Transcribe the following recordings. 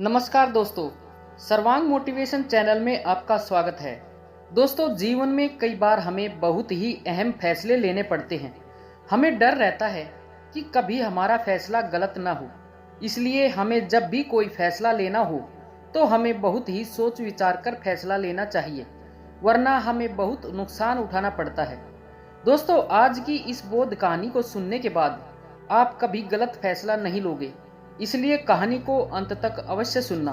नमस्कार दोस्तों, सर्वांग मोटिवेशन चैनल में आपका स्वागत है। दोस्तों, जीवन में कई बार हमें बहुत ही अहम फैसले लेने पड़ते हैं। हमें डर रहता है कि कभी हमारा फैसला गलत ना हो, इसलिए हमें जब भी कोई फैसला लेना हो तो हमें बहुत ही सोच विचार कर फैसला लेना चाहिए, वरना हमें बहुत नुकसान उठाना पड़ता है। दोस्तों, आज की इस बोध कहानी को सुनने के बाद आप कभी गलत फैसला नहीं लोगे, इसलिए कहानी को अंत तक अवश्य सुनना।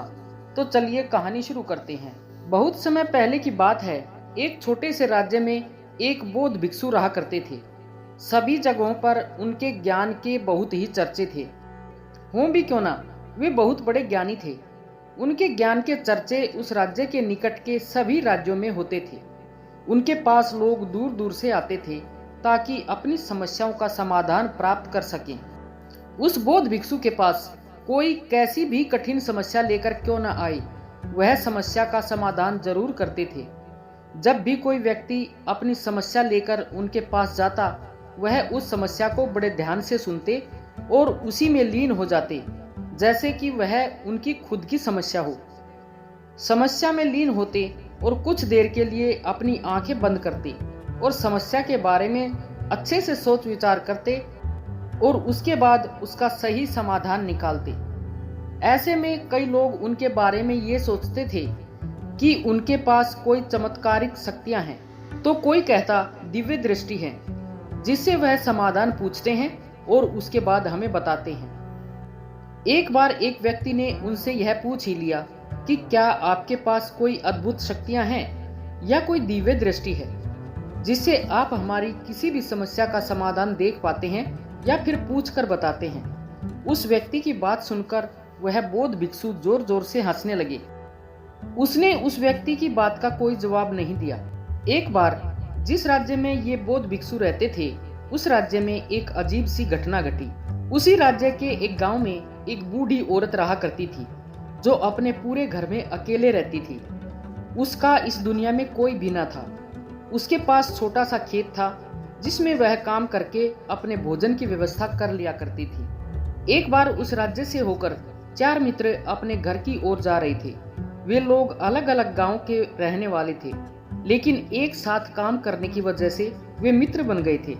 तो चलिए कहानी शुरू करते हैं। बहुत समय पहले की बात है। एक छोटे से राज्य में एक बौद्ध भिक्षु रहा करते थे। सभी जगहों पर उनके ज्ञान के बहुत ही चर्चे थे। हों भी क्यों ना, वे बहुत बड़े ज्ञानी थे। उनके ज्ञान के चर्चे उस राज्य के निकट के सभी राज्यों में होते थे। उनके पास लोग दूर दूर से आते थे ताकि अपनी समस्याओं का समाधान प्राप्त कर सकें। उस बौद्ध भिक्षु के पास कोई कैसी भी कठिन समस्या लेकर क्यों न आए, वह समस्या का समाधान जरूर करते थे। जब भी कोई व्यक्ति अपनी समस्या लेकर उनके पास जाता, वह उस समस्या को बड़े ध्यान से सुनते और उसी में लीन हो जाते, जैसे कि वह उनकी खुद की समस्या हो। समस्या में लीन होते और कुछ देर के लिए अपनी आंखें बंद करते और समस्या के बारे में अच्छे से सोच विचार करते और उसके बाद उसका सही समाधान निकालते। ऐसे में कई लोग उनके बारे में ये सोचते थे कि उनके पास कोई चमत्कारिक शक्तियां हैं, तो कोई कहता दिव्य दृष्टि है, जिससे वह समाधान पूछते हैं और उसके बाद हमें बताते हैं। एक बार एक व्यक्ति ने उनसे यह पूछ ही लिया कि क्या आपके पास कोई अद्भुत शक्तियां हैं या कोई दिव्य दृष्टि है, जिससे आप हमारी किसी भी समस्या का समाधान देख पाते हैं या फिर पूछ कर बताते हैं। उस व्यक्ति की बात सुनकर वह बौद्ध भिक्षु जोर जोर से हंसने लगे। उसने उस व्यक्ति की बात का कोई जवाब नहीं दिया। एक बार जिस राज्य में ये बौद्ध भिक्षु रहते थे, उस राज्य में एक अजीब सी घटना घटी। उसी राज्य के एक गांव में एक बूढ़ी औरत रहा करती थी, जो अपने पूरे घर में अकेले रहती थी। उसका इस दुनिया में कोई भी न था। उसके पास छोटा सा खेत था, जिसमें वह काम करके अपने भोजन की व्यवस्था कर लिया करती थी। एक बार उस राज्य से होकर 4 मित्र अपने घर की ओर जा रहे थे। वे लोग अलग अलग गांव के रहने वाले थे, लेकिन एक साथ काम करने की वजह से वे मित्र बन गए थे।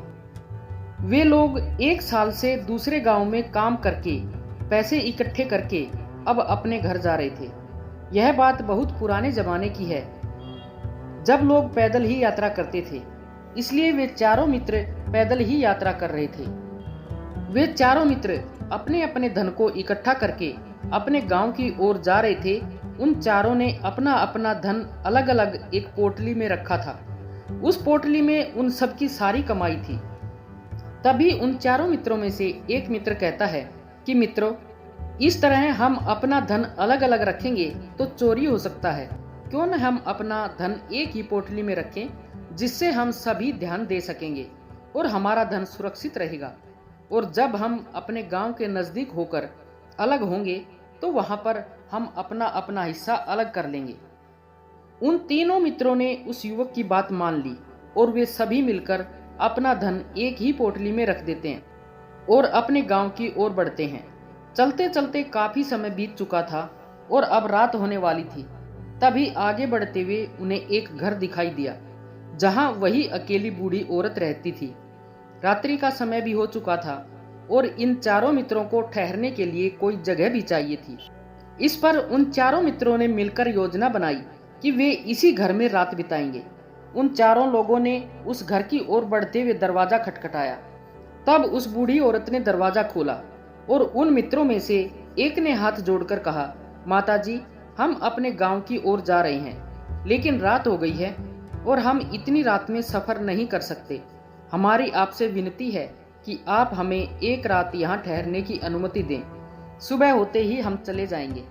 वे लोग 1 साल से दूसरे गांव में काम करके पैसे इकट्ठे करके अब अपने घर जा रहे थे। यह बात बहुत पुराने जमाने की है, जब लोग पैदल ही यात्रा करते थे, इसलिए वे चारों मित्र पैदल ही यात्रा कर रहे थे। वे चारों मित्र अपने अपने धन को इकट्ठा करके अपने गांव की ओर जा रहे थे। उन चारों ने अपना अपना धन अलग अलग एक पोटली में रखा था। उस पोटली में उन सबकी सारी कमाई थी। तभी उन चारों मित्रों में से एक मित्र कहता है कि मित्रों, इस तरह हम अपना धन अलग अलग रखेंगे तो चोरी हो सकता है। क्यों न हम अपना धन एक ही पोटली में रखें, जिससे हम सभी ध्यान दे सकेंगे और हमारा धन सुरक्षित रहेगा। और जब हम अपने गांव के नजदीक होकर अलग होंगे तो वहां पर हम अपना अपना हिस्सा अलग कर लेंगे। उन तीनों मित्रों ने उस युवक की बात मान ली और वे सभी मिलकर अपना धन एक ही पोटली में रख देते हैं और अपने गांव की ओर बढ़ते हैं। चलते चलते काफी समय बीत चुका था और अब रात होने वाली थी। तभी आगे बढ़ते हुए उन्हें एक घर दिखाई दिया, जहां वही अकेली बूढ़ी औरत रहती थी। रात्रि का समय भी हो चुका था और इन चारों मित्रों को ठहरने के लिए कोई जगह भी चाहिए थी। इस पर उन चारों मित्रों ने मिलकर योजना बनाई कि वे इसी घर में रात बिताएंगे। उन चारों लोगों ने उस घर की ओर बढ़ते हुए दरवाजा खटखटाया। तब उस बूढ़ी औरत ने दरवाजा खोला और उन मित्रों में से एक ने हाथ जोड़कर कहा, माताजी, हम अपने गांव की ओर जा रहे हैं, लेकिन रात हो गई है और हम इतनी रात में सफर नहीं कर सकते। हमारी आपसे विनती है कि आप हमें एक रात यहाँ ठहरने की अनुमति दें। सुबह होते ही हम चले जाएंगे।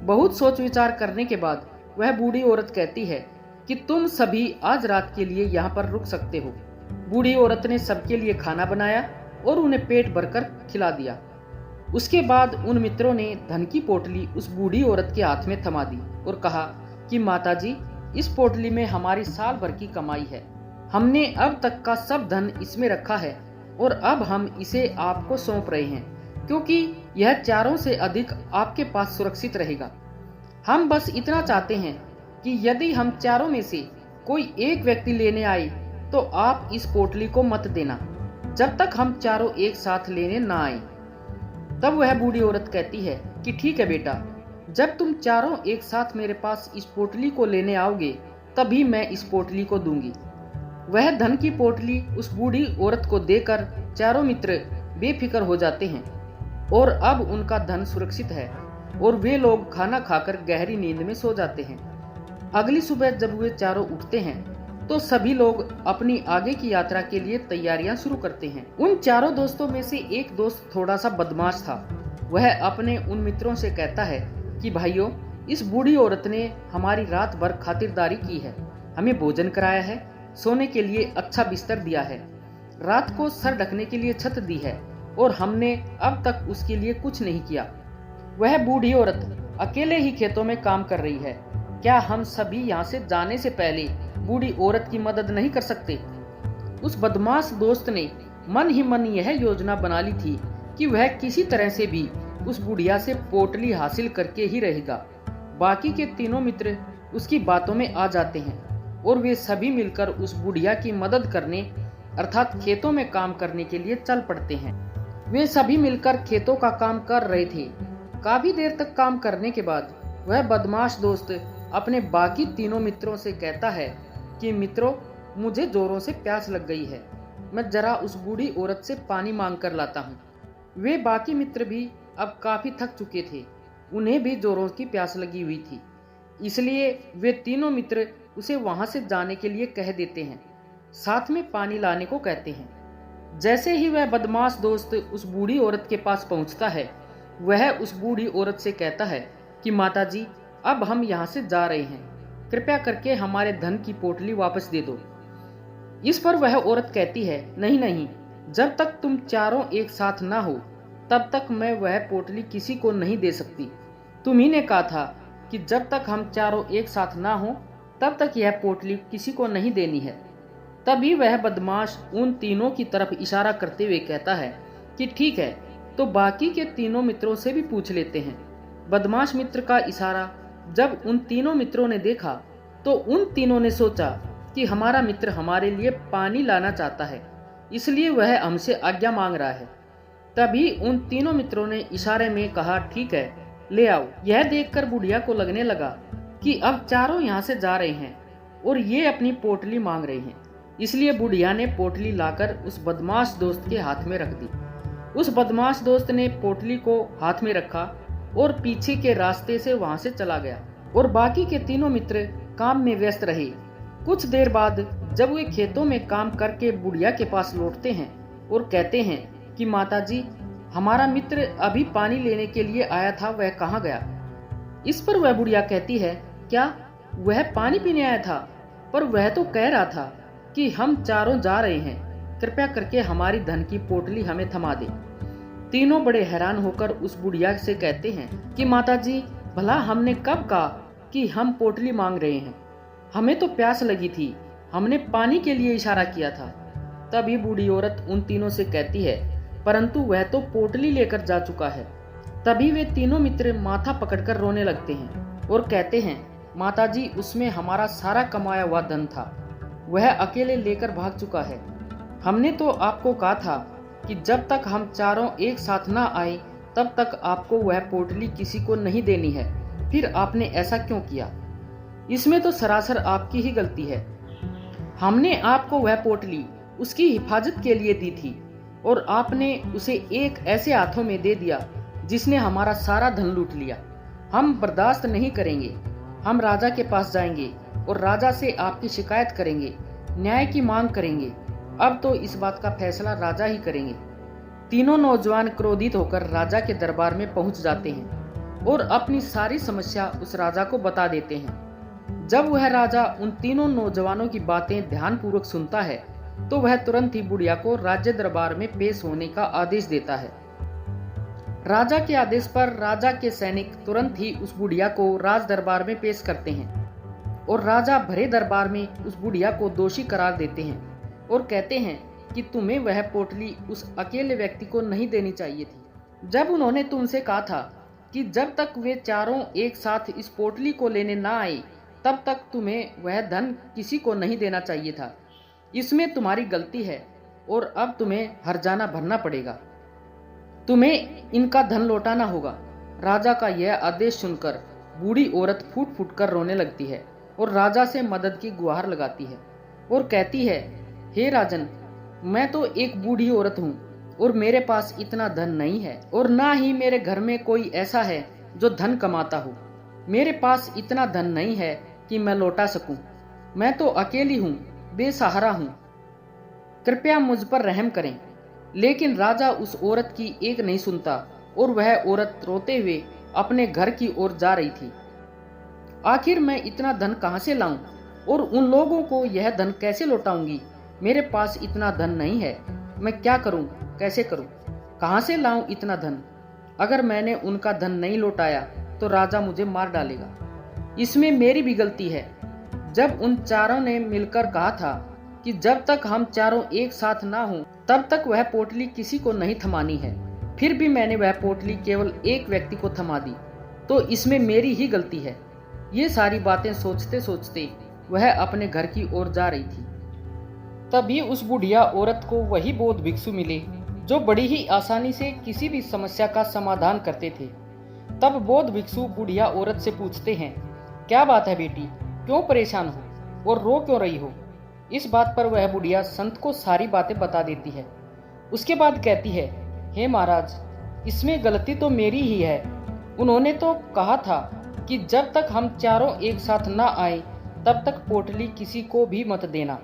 बहुत सोच विचार करने के बाद वह बूढ़ी औरत कहती है कि तुम सभी आज रात के लिए यहाँ पर रुक सकते हो। बूढ़ी औरत ने सबके लिए खाना बनाया और उन्हें पेट भरकर खिला दिया। उसके बाद उन मित्रों ने धन की पोटली उस बूढ़ी औरत के हाथ में थमा दी और कहा कि माताजी, इस पोटली में हमारी साल भर की कमाई है। हमने अब तक का सब धन इसमें रखा है और अब हम इसे आपको सौंप रहे हैं। क्योंकि यह चारों से अधिक आपके पास सुरक्षित रहेगा। हम बस इतना चाहते हैं कि यदि हम चारों में से कोई एक व्यक्ति लेने आए तो आप इस पोटली को मत देना जब तक हम चारों एक साथ लेने ना आए। तब वह बूढ़ी औरत कहती है कि ठीक है बेटा, जब तुम चारों एक साथ मेरे पास इस पोटली को लेने आओगे तभी मैं इस पोटली को दूंगी। वह धन की पोटली उस बूढ़ी औरत को देकर चारों मित्र बेफिक्र हो जाते हैं और अब उनका धन सुरक्षित है और वे लोग खाना खाकर गहरी नींद में सो जाते हैं। अगली सुबह जब वे चारों उठते हैं तो सभी लोग अपनी आगे की यात्रा के लिए तैयारियां शुरू करते हैं। उन चारों दोस्तों में से एक दोस्त थोड़ा सा बदमाश था। वह अपने उन मित्रों से कहता है कि भाइयों, इस बूढ़ी औरत ने हमारी रात भर खातिरदारी की है, हमें भोजन कराया है, सोने के लिए अच्छा बिस्तर दिया है, रात को सर ढकने के लिए छत दी है और हमने अब तक उसके लिए कुछ नहीं किया। वह बूढ़ी औरत अकेले ही खेतों में काम कर रही है। क्या हम सभी यहाँ से जाने से पहले बूढ़ी औरत की मदद नहीं कर सकते? उस बदमाश दोस्त ने मन ही मन यह योजना बना ली थी कि वह किसी तरह से भी उस बुढ़िया से पोटली हासिल करके ही रहेगा। बाकी के तीनों मित्र उसकी बातों में आ जाते हैं और वे सभी मिलकर उस बुढ़िया की मदद करने अर्थात खेतों में काम करने के लिए चल पड़ते हैं। वे सभी मिलकर खेतों का काम कर रहे थे। काफी देर तक काम करने के बाद वह बदमाश दोस्त अपने बाकी तीनों मित्रों से कहता है कि मित्रों, मुझे जोरों से प्यास लग गई है, मैं जरा उस बूढ़ी औरत से पानी मांग कर लाता हूँ। वे बाकी मित्र भी अब काफी थक चुके थे, उन्हें भी जोरों की प्यास लगी हुई थी, इसलिए वे तीनों मित्र उसे वहां से जाने के लिए कह देते हैं, साथ में पानी लाने को कहते हैं। जैसे ही वह बदमाश दोस्त उस बूढ़ी औरत के पास पहुंचता है, वह उस बूढ़ी औरत से कहता है कि माताजी, अब हम यहाँ से जा रहे हैं, कृपया करके हमारे धन की पोटली वापस दे दो। इस पर वह औरत कहती है, नहीं नहीं, जब तक तुम चारों एक साथ ना हो तब तक मैं वह पोटली किसी को नहीं दे सकती। तुम ही ने कहा था कि जब तक हम चारों एक साथ ना हो तब तक यह पोटली किसी को नहीं देनी है। तभी वह बदमाश उन तीनों की तरफ इशारा करते हुए कहता है कि ठीक है, तो बाकी के तीनों मित्रों से भी पूछ लेते हैं। बदमाश मित्र का इशारा जब उन तीनों मित्रों ने देखा तो उन तीनों ने सोचा कि हमारा मित्र हमारे लिए पानी लाना चाहता है, इसलिए वह हमसे आज्ञा मांग रहा है। तभी उन तीनों मित्रों ने इशारे में कहा, ठीक है, ले आओ। यह देखकर बुढ़िया को लगने लगा कि अब चारों यहाँ से जा रहे हैं और ये अपनी पोटली मांग रहे हैं, इसलिए बुढ़िया ने पोटली लाकर उस बदमाश दोस्त के हाथ में रख दी। उस बदमाश दोस्त ने पोटली को हाथ में रखा और पीछे के रास्ते से वहां से चला गया और बाकी के तीनों मित्र काम में व्यस्त रहे। कुछ देर बाद जब वे खेतों में काम करके बुढ़िया के पास लौटते हैं और कहते हैं कि माताजी, हमारा मित्र अभी पानी लेने के लिए आया था, वह कहाँ गया? इस पर वह बुढ़िया कहती है, क्या वह पानी पीने आया था? पर वह तो कह रहा था कि हम चारों जा रहे हैं, कृपया करके हमारी धन की पोटली हमें थमा दे। तीनों बड़े हैरान होकर उस बुढ़िया से कहते हैं कि माताजी, भला हमने कब कहा कि हम पोटली मांग रहे हैं? हमें तो प्यास लगी थी, हमने पानी के लिए इशारा किया था। तभी बूढ़ी औरत उन तीनों से कहती है, परंतु वह तो पोटली लेकर जा चुका है। तभी वे तीनों मित्र माथा पकड़कर रोने लगते हैं और कहते हैं, माताजी, उसमें हमारा सारा कमाया हुआ धन था, वह अकेले लेकर भाग चुका है। हमने तो आपको कहा था कि जब तक हम चारों एक साथ ना आए तब तक आपको वह पोटली किसी को नहीं देनी है, फिर आपने ऐसा क्यों किया? इसमें तो सरासर आपकी ही गलती है। हमने आपको वह पोटली उसकी हिफाजत के लिए दी थी और आपने उसे एक ऐसे हाथों में दे दिया जिसने हमारा सारा धन लूट लिया। हम बर्दाश्त नहीं करेंगे, हम राजा के पास जाएंगे और राजा से आपकी शिकायत करेंगे, न्याय की मांग करेंगे। अब तो इस बात का फैसला राजा ही करेंगे। तीनों नौजवान क्रोधित होकर राजा के दरबार में पहुंच जाते हैं और अपनी सारी समस्या उस राजा को बता देते हैं। जब वह राजा उन तीनों नौजवानों की बातें ध्यानपूर्वक सुनता है तो वह तुरंत ही बुढ़िया को राज्य दरबार में पेश होने का आदेश देता है। राजा के आदेश पर राजा के सैनिक तुरंत ही उस बुढ़िया को राज दरबार में पेश करते हैं और राजा भरे दरबार में उस बुढ़िया को दोषी करार देते हैं और कहते हैं कि तुम्हें वह पोटली उस अकेले व्यक्ति को नहीं देनी चाहिए थी। जब उन्होंने तुमसे कहा था कि जब तक वे चारों एक साथ इस पोटली को लेने ना आए तब तक तुम्हें वह धन किसी को नहीं देना चाहिए था। इसमें तुम्हारी गलती है और अब तुम्हें हर्जाना भरना पड़ेगा। तुम्हें इनका धन लौटाना होगा। राजा का यह आदेश सुनकर बूढ़ी औरत फूट फूट कर रोने लगती है और राजा से मदद की गुहार लगाती है और कहती है, हे राजन, मैं तो एक बूढ़ी औरत हूँ और मेरे पास इतना धन नहीं है और ना ही मेरे घर में कोई ऐसा है जो धन कमाता हो। मेरे पास इतना धन नहीं है कि मैं लौटा सकूं। मैं तो अकेली हूँ, बेसहारा हूँ। कृपया मुझ पर रहम करें। लेकिन राजा उस औरत की एक नहीं सुनता और वह औरत रोते हुए अपने घर की ओर जा रही थी। आखिर मैं इतना धन कहाँ से लाऊं और उन लोगों को यह धन कैसे लौटाऊंगी? मेरे पास इतना धन नहीं है। मैं क्या करूं, कैसे करूं? कहाँ से लाऊं इतना धन? अगर मैंने उनका धन नहीं लौटाया तो राजा मुझे मार डालेगा। इसमें मेरी भी गलती है। जब उन चारों ने मिलकर कहा था कि जब तक हम चारों एक साथ ना हों तब तक वह पोटली किसी को नहीं थमानी है, फिर भी मैंने वह पोटली केवल एक व्यक्ति को थमा दी, तो इसमें मेरी ही गलती है। ये सारी बातें सोचते सोचते वह अपने घर की ओर जा रही थी। तभी उस बुढ़िया औरत को वही बौद्ध भिक्षु मिले जो बड़ी ही आसानी से किसी भी समस्या का समाधान करते थे। तब बौद्ध भिक्षु बुढ़िया औरत से पूछते हैं, क्या बात है बेटी, क्यों परेशान हो और रो क्यों रही हो? इस बात पर वह बुढ़िया संत को सारी बातें बता देती है। उसके बाद कहती है, हे महाराज, इसमें गलती तो मेरी ही है। उन्होंने तो कहा था कि जब तक हम चारों एक साथ ना आए तब तक पोटली किसी को भी मत देना।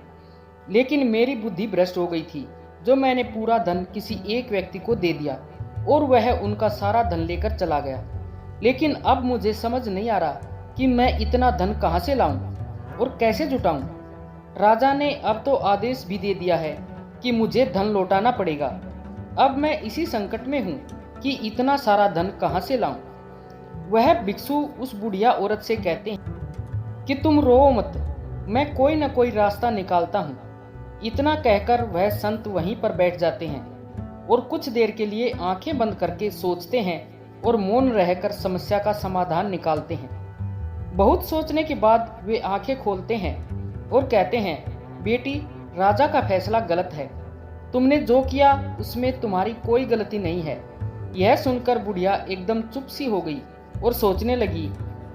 लेकिन मेरी बुद्धि भ्रष्ट हो गई थी, जो मैंने पूरा धन किसी एक व्यक्ति को दे दिया और वह उनका सारा धन लेकर चला गया। लेकिन अब मुझे समझ नहीं आ रहा कि मैं इतना धन कहाँ से लाऊं और कैसे जुटाऊं। राजा ने अब तो आदेश भी दे दिया है कि मुझे धन लौटाना पड़ेगा। अब मैं इसी संकट में हूँ कि इतना सारा धन कहाँ से लाऊं। वह भिक्षु उस बुढ़िया औरत से कहते हैं कि तुम रो मत, मैं कोई न कोई रास्ता निकालता हूँ। इतना कहकर वह संत वहीं पर बैठ जाते हैं और कुछ देर के लिए आंखें बंद करके सोचते हैं और मौन रहकर समस्या का समाधान निकालते हैं। बहुत सोचने के बाद वे आंखें खोलते हैं और कहते हैं, बेटी, राजा का फैसला गलत है। तुमने जो किया उसमें तुम्हारी कोई गलती नहीं है। यह सुनकर बुढ़िया एकदम चुप सी हो गई और सोचने लगी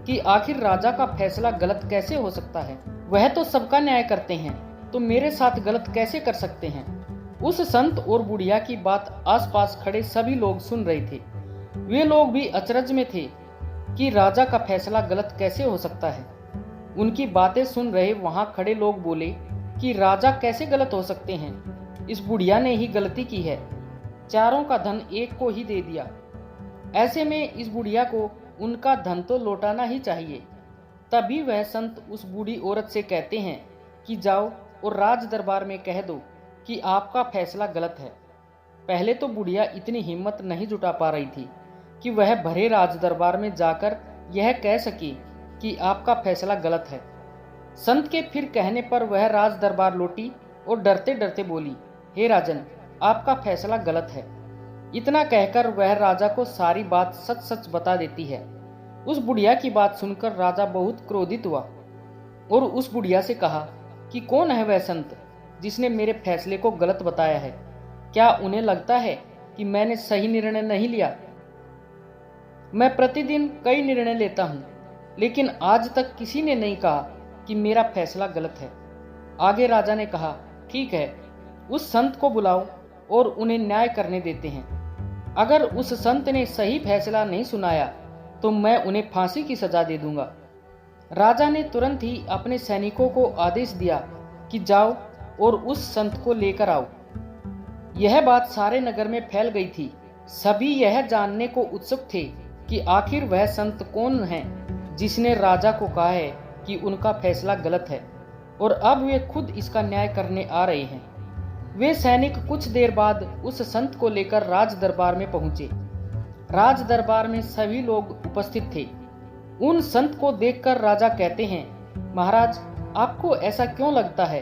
कि आखिर राजा का फैसला गलत कैसे हो सकता है। वह तो सबका न्याय करते हैं, तो मेरे साथ गलत कैसे कर सकते हैं। उस संत और बुढ़िया की बात आसपास खड़े सभी लोग सुन रहे थे। वे लोग भी अचरज में थे कि राजा का फैसला गलत कैसे हो सकता है। उनकी बातें सुन रहे वहां खड़े लोग बोले कि राजा कैसे गलत हो सकते हैं, इस बुढ़िया ने ही गलती की है, चारों का धन एक को ही दे दिया। ऐसे में इस बुढ़िया को उनका धन तो लौटाना ही चाहिए। तभी वह संत उस बूढ़ी औरत से कहते हैं कि जाओ और राज दरबार में कह दो कि आपका फैसला गलत है। पहले तो बुढ़िया इतनी हिम्मत नहीं जुटा पा रही थी कि वह भरे राज दरबार में जाकर यह कह सके कि आपका फैसला गलत है। संत के फिर कहने पर वह राज दरबार लौटी और डरते डरते बोली, हे राजन, आपका फैसला गलत है। इतना कहकर वह राजा को सारी बात सच सच बता देती है। उस बुढ़िया की बात सुनकर राजा बहुत क्रोधित हुआ और उस बुढ़िया से कहा कि कौन है वह संत जिसने मेरे फैसले को गलत बताया है? क्या उन्हें लगता है कि मैंने सही निर्णय नहीं लिया? मैं प्रतिदिन कई निर्णय लेता हूँ, लेकिन आज तक किसी ने नहीं कहा कि मेरा फैसला गलत है। आगे राजा ने कहा, ठीक है, उस संत को बुलाओ और उन्हें न्याय करने देते हैं। अगर उस संत ने सही फैसला नहीं सुनाया तो मैं उन्हें फांसी की सजा दे दूंगा। राजा ने तुरंत ही अपने सैनिकों को आदेश दिया कि जाओ और उस संत को लेकर आओ। यह बात सारे नगर में फैल गई थी। सभी यह जानने को उत्सुक थे कि आखिर वह संत कौन है जिसने राजा को कहा है कि उनका फैसला गलत है और अब वे खुद इसका न्याय करने आ रहे हैं। वे सैनिक कुछ देर बाद उस संत को लेकर राज दरबार में पहुंचे। राज दरबार में सभी लोग उपस्थित थे। उन संत को देखकर राजा कहते हैं, महाराज, आपको ऐसा क्यों लगता है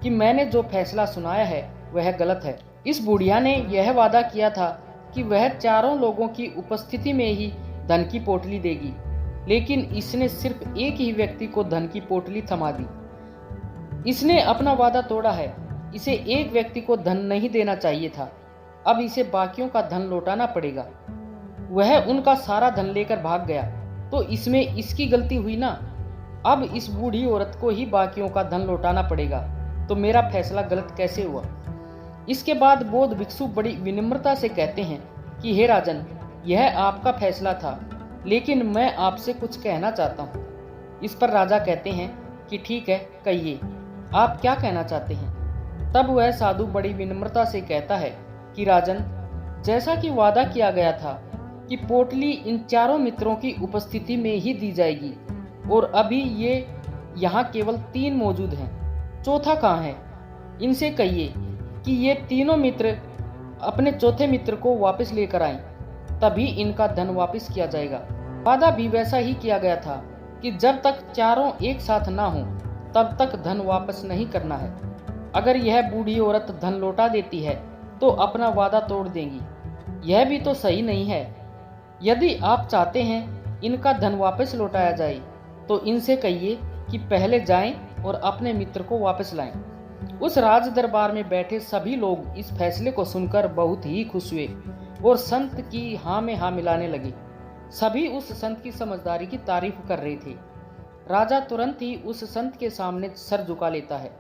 कि मैंने जो फैसला सुनाया है वह गलत है? इस बुढ़िया ने यह वादा किया था कि वह चारों लोगों की उपस्थिति में ही धन की पोटली देगी, लेकिन इसने सिर्फ एक ही व्यक्ति को धन की पोटली थमा दी। इसने अपना वादा तोड़ा है। इसे एक व्यक्ति को धन नहीं देना चाहिए था, अब इसे बाकियों का धन लौटाना पड़ेगा। वह उनका सारा धन लेकर भाग गया, तो इसमें इसकी गलती हुई ना। अब इस बूढ़ी औरत को ही बाकियों का धन लौटाना पड़ेगा, तो मेरा फैसला गलत कैसे हुआ? इसके बाद बौद्ध भिक्षु बड़ी विनम्रता से कहते हैं कि हे राजन, यह आपका फैसला था, लेकिन मैं आपसे कुछ कहना चाहता हूँ। इस पर राजा कहते हैं कि ठीक है, कहिए, आप क्या कहना चाहते हैं? तब वह साधु बड़ी विनम्रता से कहता है कि राजन, जैसा कि वादा किया गया था कि पोटली इन चारों मित्रों की उपस्थिति में ही दी जाएगी, और अभी ये यहाँ केवल 3 मौजूद हैं। चौथा कहाँ है? इनसे कहिए कि ये तीनों मित्र अपने चौथे मित्र को वापस लेकर आएं, तभी इनका धन वापस किया जाएगा। वादा भी वैसा ही किया गया था कि जब तक चारों एक साथ ना हो तब तक धन वापस नहीं करना है। अगर यह बूढ़ी औरत धन लौटा देती है तो अपना वादा तोड़ देंगी। यह भी तो सही नहीं है। यदि आप चाहते हैं इनका धन वापस लौटाया जाए तो इनसे कहिए कि पहले जाएं और अपने मित्र को वापस लाएं। उस राज दरबार में बैठे सभी लोग इस फैसले को सुनकर बहुत ही खुश हुए और संत की हाँ में हाँ मिलाने लगे। सभी उस संत की समझदारी की तारीफ कर रहे थे। राजा तुरंत ही उस संत के सामने सर झुका लेता है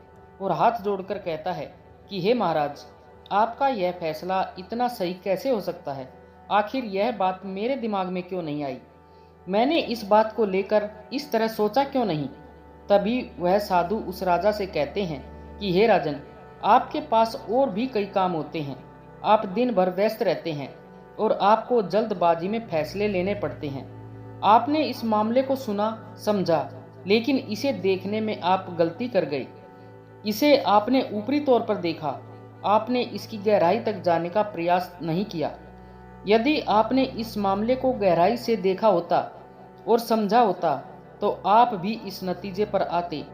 और हाथ जोड़कर कहता है कि हे महाराज, आपका यह फैसला इतना सही कैसे हो सकता है? आखिर यह बात मेरे दिमाग में क्यों नहीं आई? मैंने इस बात को लेकर इस तरह सोचा क्यों नहीं? तभी वह साधु उस राजा से कहते हैं कि हे राजन, आपके पास और भी कई काम होते हैं। आप दिन भर व्यस्त रहते हैं और आपको जल्दबाजी में फैसले लेने पड़ते हैं। आपने इस मामले को सुना, समझा, लेकिन इसे देखने में आप गलती कर गए। इसे आपने ऊपरी तौर पर देखा, आपने इसकी गहराई तक जाने का प्रयास नहीं किया। यदि आपने इस मामले को गहराई से देखा होता और समझा होता तो आप भी इस नतीजे पर आते।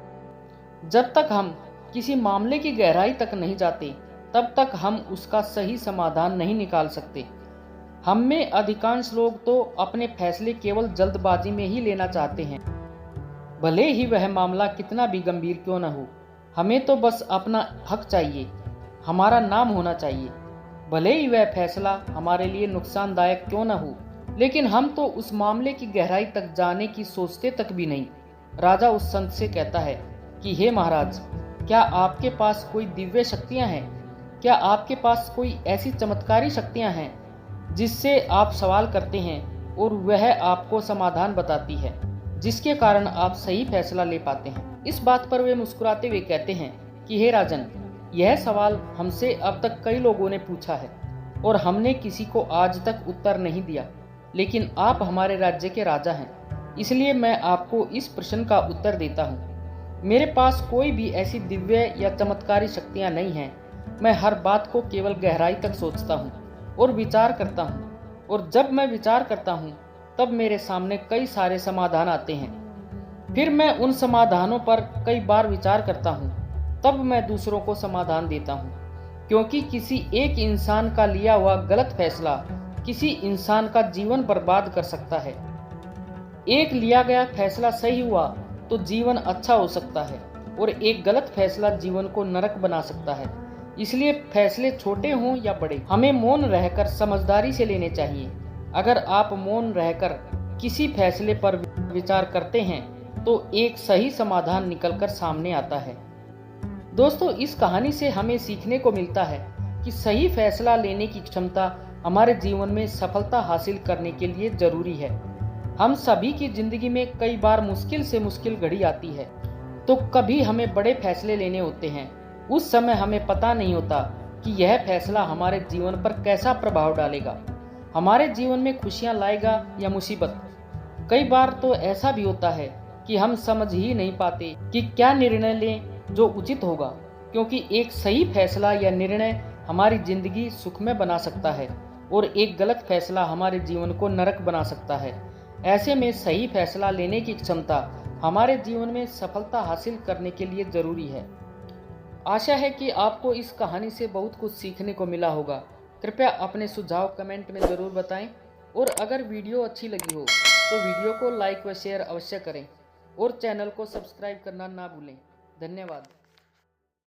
जब तक हम किसी मामले की गहराई तक नहीं जाते तब तक हम उसका सही समाधान नहीं निकाल सकते। हम में अधिकांश लोग तो अपने फैसले केवल जल्दबाजी में ही लेना चाहते हैं, भले ही वह मामला कितना भी गंभीर क्यों न हो। हमें तो बस अपना हक चाहिए, हमारा नाम होना चाहिए, भले ही वह फैसला हमारे लिए नुकसानदायक क्यों न हो। लेकिन हम तो उस मामले की गहराई तक जाने की सोचते तक भी नहीं। राजा उस संत से कहता है कि हे महाराज, क्या आपके पास कोई दिव्य शक्तियां हैं? क्या आपके पास कोई ऐसी चमत्कारी शक्तियां हैं जिससे आप सवाल करते हैं और वह आपको समाधान बताती है, जिसके कारण आप सही फैसला ले पाते हैं? इस बात पर वे मुस्कुराते हुए कहते हैं कि हे राजन, यह सवाल हमसे अब तक कई लोगों ने पूछा है और हमने किसी को आज तक उत्तर नहीं दिया, लेकिन आप हमारे राज्य के राजा हैं, इसलिए मैं आपको इस प्रश्न का उत्तर देता हूँ। मेरे पास कोई भी ऐसी दिव्य या चमत्कारी शक्तियाँ नहीं हैं। मैं हर बात को केवल गहराई तक सोचता हूँ और विचार करता हूँ, और जब मैं विचार करता हूँ तब मेरे सामने कई सारे समाधान आते हैं। फिर मैं उन समाधानों पर कई बार विचार करता हूँ, तब मैं दूसरों को समाधान देता हूँ, क्योंकि किसी एक इंसान का लिया हुआ गलत फैसला किसी इंसान का जीवन बर्बाद कर सकता है। एक लिया गया फैसला सही हुआ तो जीवन अच्छा हो सकता है, और एक गलत फैसला जीवन को नरक बना सकता है। इसलिए फैसले छोटे हों या बड़े, हमें मौन रहकर समझदारी से लेने चाहिए। अगर आप मौन रहकर किसी फैसले पर विचार करते हैं तो एक सही समाधान निकलकर सामने आता है। दोस्तों, इस कहानी से हमें सीखने को मिलता है कि सही फैसला लेने की क्षमता हमारे जीवन में सफलता हासिल करने के लिए जरूरी है। हम सभी की जिंदगी में कई बार मुश्किल से मुश्किल घड़ी आती है, तो कभी हमें बड़े फैसले लेने होते हैं। उस समय हमें पता नहीं होता कि यह फैसला हमारे जीवन पर कैसा प्रभाव डालेगा, हमारे जीवन में खुशियां लाएगा या मुसीबत। कई बार तो ऐसा भी होता है कि हम समझ ही नहीं पाते कि क्या निर्णय लें जो उचित होगा, क्योंकि एक सही फैसला या निर्णय हमारी जिंदगी सुखमय बना सकता है और एक गलत फैसला हमारे जीवन को नरक बना सकता है। ऐसे में सही फैसला लेने की क्षमता हमारे जीवन में सफलता हासिल करने के लिए जरूरी है। आशा है कि आपको इस कहानी से बहुत कुछ सीखने को मिला होगा। कृपया अपने सुझाव कमेंट में ज़रूर बताएं और अगर वीडियो अच्छी लगी हो तो वीडियो को लाइक व शेयर अवश्य करें और चैनल को सब्सक्राइब करना ना भूलें। धन्यवाद।